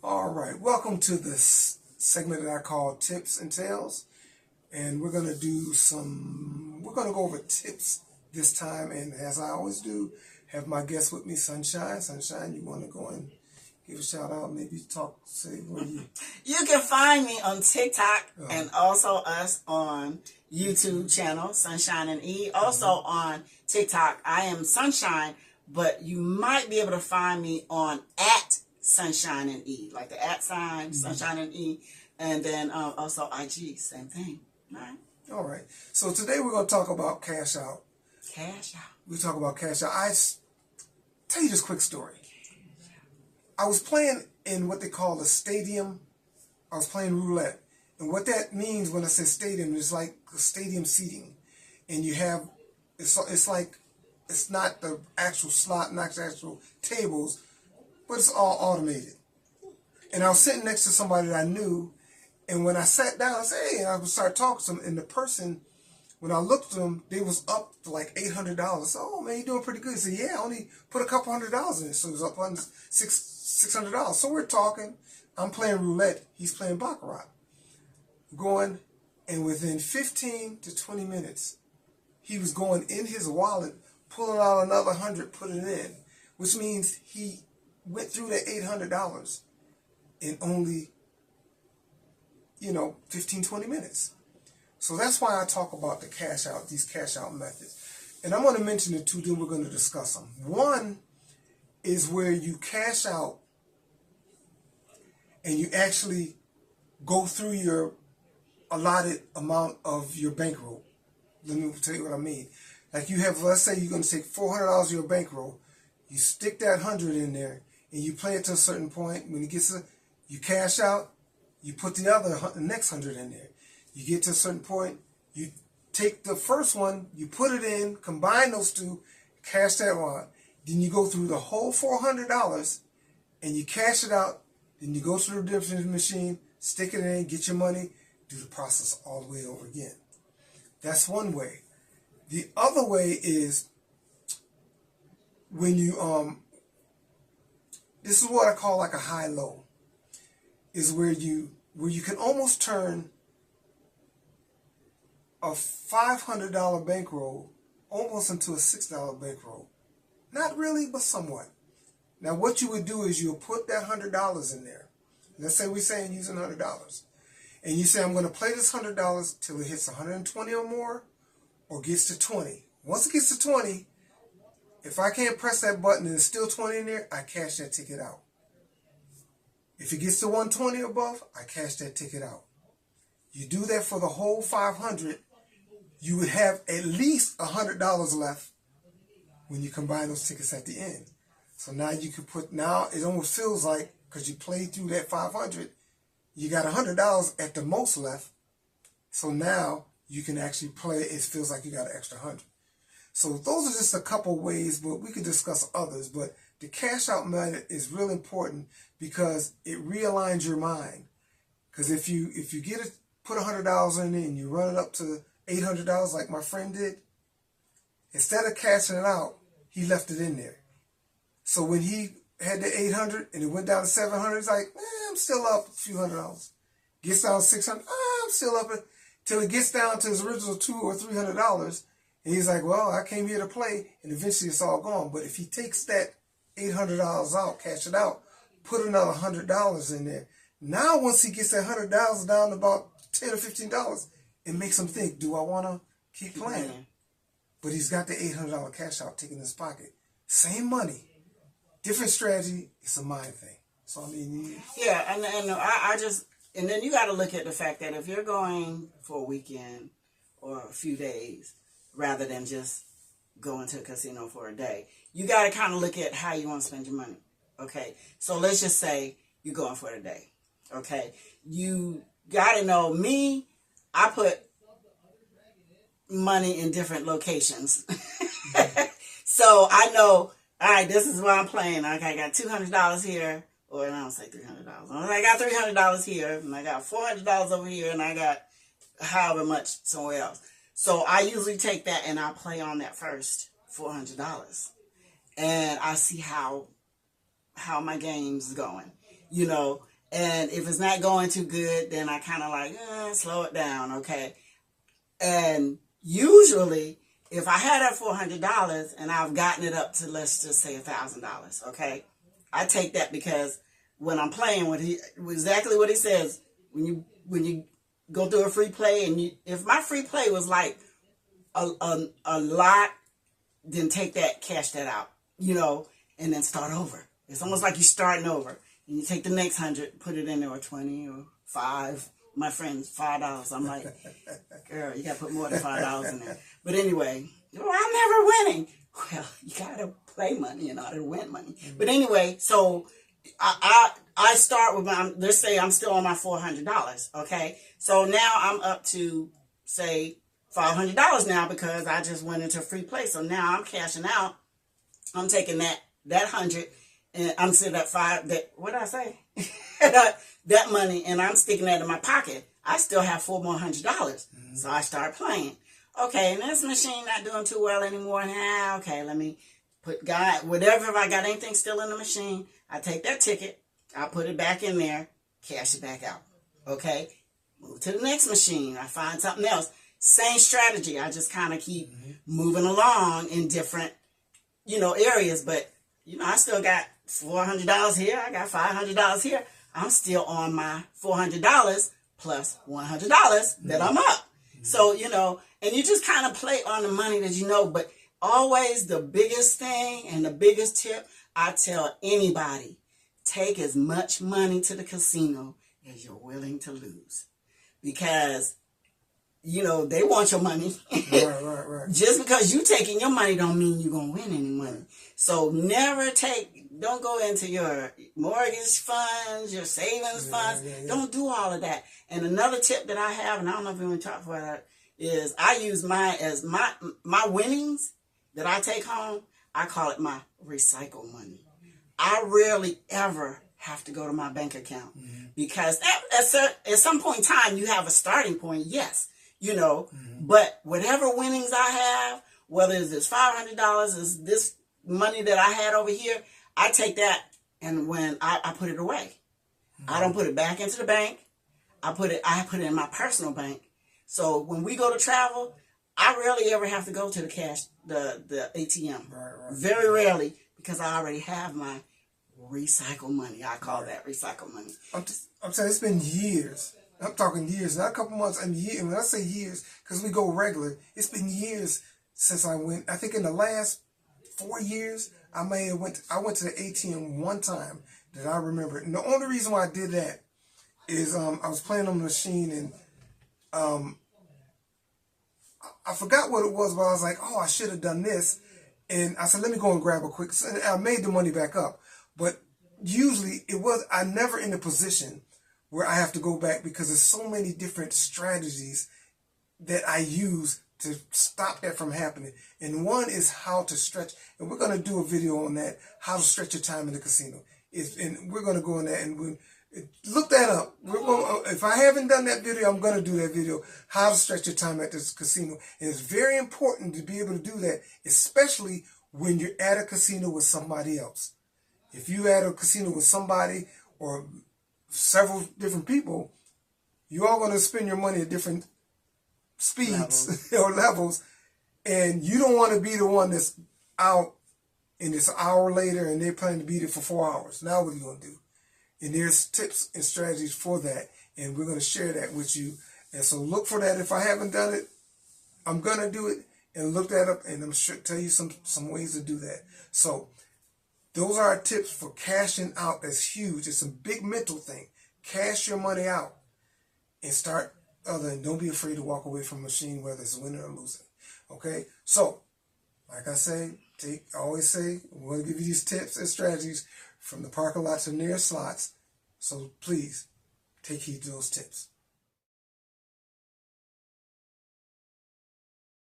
All right, welcome to this segment that I call Tips and Tales. And we're going to we're going to go over tips this time. And as I always do, have my guest with me, Sunshine. Sunshine, you want to go and give a shout out, maybe say where you. You can find me on TikTok and also us on YouTube channel, Sunshine and E. Also on TikTok, I am Sunshine, but you might be able to find me on at Sunshine and E, like the at sign, Sunshine and E, and then also IG, same thing. All right. So today we're going to talk about cash out. Cash out. We talk about cash out. Tell you this quick story. I was playing in what they call a stadium. I was playing roulette. And what that means when I say stadium is like stadium seating. And you have, it's like, it's not the actual slot, not the actual tables, but it's all automated. And I was sitting next to somebody that I knew. And when I sat down, I said, hey, and I would start talking to them. And the person, when I looked at them, they was up to like $800. I said, oh, man, you're doing pretty good. He said, yeah, I only put a couple $100s in it. So it was up on $600. So we're talking. I'm playing roulette. He's playing baccarat. Going, and within 15 to 20 minutes, he was going in his wallet, pulling out another 100, putting it in, which means he went through that $800 in only 15, 20 minutes. So that's why I talk about the cash out, these cash out methods. And I'm going to mention the two, then we're going to discuss them. One is where you cash out and you actually go through your allotted amount of your bankroll. Let me tell you what I mean. Like you have, let's say you're going to take $400 of your bankroll, you stick that 100 in there, and you play it to a certain point. When it gets you cash out, you put the next 100 in there. You get to a certain point, you take the first one, you put it in, combine those two, cash that one. Then you go through the whole $400 and you cash it out. Then you go to the redemption machine, stick it in, get your money, do the process all the way over again. That's one way. The other way is when you this is what I call like a high-low. Is where you can almost turn a $500 bankroll almost into a $6 bankroll. Not really, but somewhat. Now what you would do is you'll put that $100 in there. Let's say we're saying using $100. And you say, I'm going to play this $100 till it hits 120 or more, or gets to 20. Once it gets to 20, if I can't press that button and there's still 20 in there, I cash that ticket out. If it gets to 120 above, I cash that ticket out. You do that for the whole 500, you would have at least $100 left when you combine those tickets at the end. So now you can now it almost feels like, because you played through that 500, you got $100 at the most left. So now you can actually play, it feels like you got an extra 100. So those are just a couple ways, but we could discuss others. But the cash out method is real important because it realigns your mind. Because if you put $100 in it and you run it up to $800 like my friend did, instead of cashing it out, he left it in there. So when he had the 800 and it went down to 700, he's like, I'm still up a few $100. Gets down to 600, I'm still up till it gets down to his original $200 or $300. And he's like, well, I came here to play, and eventually it's all gone. But if he takes that $800 out, cash it out, put another $100 in there, now once he gets that $100 down to about $10 or $15, it makes him think, do I want to keep playing? But he's got the $800 cash out taken in his pocket. Same money, different strategy. It's a mind thing. So I mean, yeah, and I just, and then you got to look at the fact that if you're going for a weekend or a few days, rather than just going to a casino for a day, you got to kind of look at how you want to spend your money. Okay, so let's just say you're going for the day. Okay, you got to know me. I put money in different locations. So I know, all right, this is why I'm playing. Okay, I got $200 here, or I don't say $300. I got $300 here, and I got $400 over here, and I got however much somewhere else. So I usually take that and I play on that first $400, and I see how my game's going. you know. And if it's not going too good, then I kind of like, slow it down, okay? And usually, if I had that $400 and I've gotten it up to, let's just say $1,000, okay? I take that because when I'm playing with exactly what he says, when you go through a free play, and if my free play was like a lot, then take that, cash that out, you know, and then start over. It's almost like you're starting over. And you take the next 100, put it in there, or 20 or 5. My friends, $5. I'm like, girl, you got to put more than $5 in there. But anyway, well, I'm never winning. Well, you got to play money in order to win money. Mm-hmm. But anyway, so I start with let's say I'm still on my $400, okay? So now I'm up to, say, $500 now because I just went into a free play. So now I'm cashing out. I'm taking that 100, and I'm sitting at what did I say? that money, and I'm sticking that in my pocket. I still have $4 more. Mm-hmm. So I start playing. Okay, and this machine not doing too well anymore. Now, okay, let me whatever. If I got anything still in the machine, I take that ticket, I put it back in there, cash it back out. Okay, move to the next machine. I find something else. Same strategy. I just kind of keep moving along in different, areas. But, I still got $400 here. I got $500 here. I'm still on my $400 plus $100 that I'm up. So, and you just kind of play on the money that but always the biggest thing and the biggest tip I tell anybody, take as much money to the casino as you're willing to lose. Because they want your money. Right. Just because you taking your money don't mean you're going to win any money. So don't go into your mortgage funds, your savings funds. Yeah. Don't do all of that. And another tip that I have, and I don't know if you want to talk about that, is I use mine as my winnings that I take home. I call it my recycle money. I rarely ever have to go to my bank account because at some point in time you have a starting point. Yes. But whatever winnings I have, whether it's this $500, is this money that I had over here, I take that and when I put it away. I don't put it back into the bank. I put it in my personal bank. So when we go to travel, I rarely ever have to go to the ATM. Right. Very rarely, because I already have my recycle money. I call that recycle money. I'm saying it's been years. I'm talking years, not a couple months. And when I say years, because we go regular, it's been years since I went. I think in the last 4 years, I went to the ATM one time that I remember. And the only reason why I did that is I was playing on the machine and I forgot what it was, but I was like, oh, I should have done this. And I said, let me go and grab a quick. And I made the money back up. But usually I'm never in a position where I have to go back because there's so many different strategies that I use to stop that from happening. And one is how to stretch. And we're going to do a video on that, how to stretch your time in the casino. And we're going to go on that and look that up. If I haven't done that video, I'm going to do that video, how to stretch your time at this casino. And it's very important to be able to do that, especially when you're at a casino with somebody else. If you're at a casino with somebody or several different people, you're all going to spend your money at different speeds or levels, and you don't want to be the one that's out and it's an hour later and they're planning to be there for 4 hours. Now what are you going to do? And there's tips and strategies for that, and we're going to share that with you. And so look for that. If I haven't done it, I'm going to do it and look that up, and I'm sure tell you some ways to do that. So those are our tips for cashing out. That's huge. It's a big mental thing. Cash your money out and start don't be afraid to walk away from a machine, whether it's winning or losing. Okay? So, like I say, always say, we're going to give you these tips and strategies from the parking lot to nearest slots. So please, take heed to those tips.